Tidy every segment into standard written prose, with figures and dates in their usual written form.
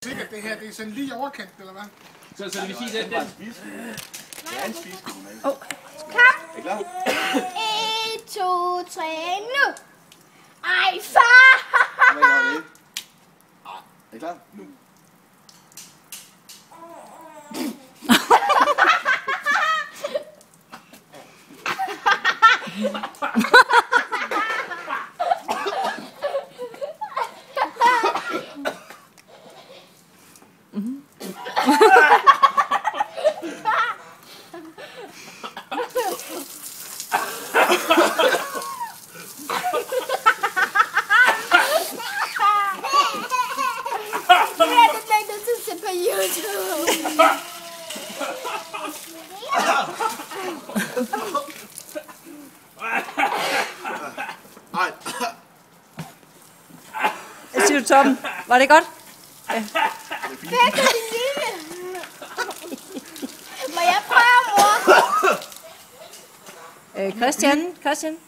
Sikkert det her, det er sådan lige overkendt, eller hvad? Så det vil sige, den. Det er en spise. Kom! Er I klar? 1, 2, 3, nu! Ej, far! Hvad gør det? Er I klar? Nu. Hvad siger du, Torben? Var det godt? Ja. Må jeg prøve, mor? Christian? Så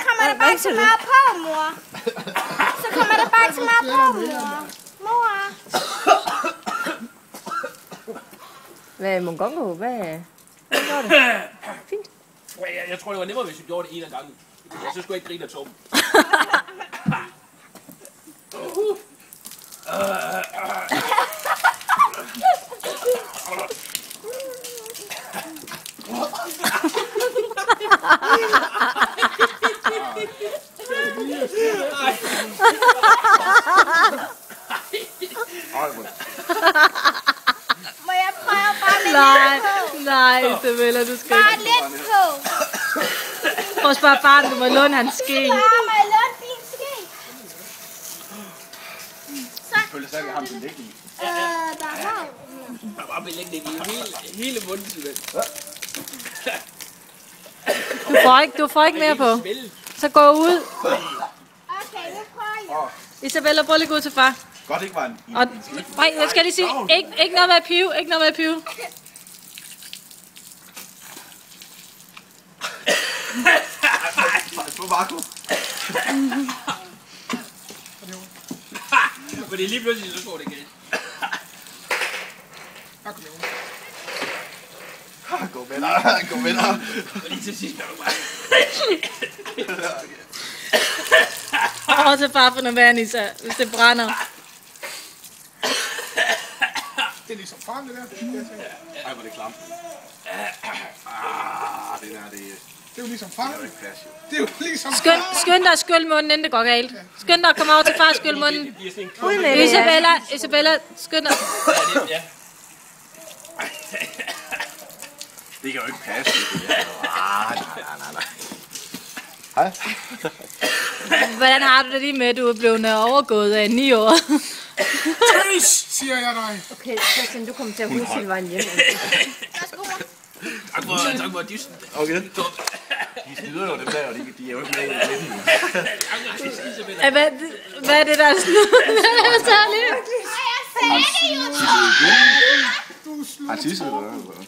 kommer der bare så meget på, mor. Så kommer der bare så meget på, mor. Mor. Hvad er Mongongo? Hvad gør det? Fint. Jeg tror, det var nemmere, hvis vi gjorde det en af gangen. Så skulle jeg ikke grine af Torben. Må jeg prøve bare lidt på? Nej, Isabella, du skal Bare ikke. lidt på. Prøv at spørge faren, du må låne hans ske. Far, må jeg låne din ske? Følger sig, at jeg har ham liggende i. Der er her. Der var belægning i hele munden, simpelthen. Du får ikke mere på. Så gå ud. Okay, nu prøver jeg. Isabella, prøv lige at gå ud til far. Godt ikke var en... Og, nej, jeg skal lige sige, ikke noget med at pive, ikke noget med at pive. Pas på, Marco. Fordi lige pludselig så går det galt. Gå med dig, gå med dig. Fordi til sidst er du bare... Over til far for noget vand, Isa, hvis det brænder. Det er ligesom farm, det der. Ej, hvor er det klamt. Det der, det Det er jo ligesom farm. er jo ikke plads, jo. Det er jo ligesom Skynd dig at skylle munden, inden det går galt. Skynd dig at komme over til far og skylle munden. Det bliver sådan en Isabella, skynd dig. ja. Det kan jo ikke passe, det der. Nej. Hej. Hvordan har du det lige med, at du er blevet overgået af 9 år? Tøs, siger jeg dig. Okay, Christian, du kommer til at huske hele vejen hjem. Tak for dysten. Okay. De snyder jo dem der, og de er jo ikke med i det. Hvad er det, der er snydt? Så lige. Jeg sagde det jo, Tom. Har tisset eller hvad?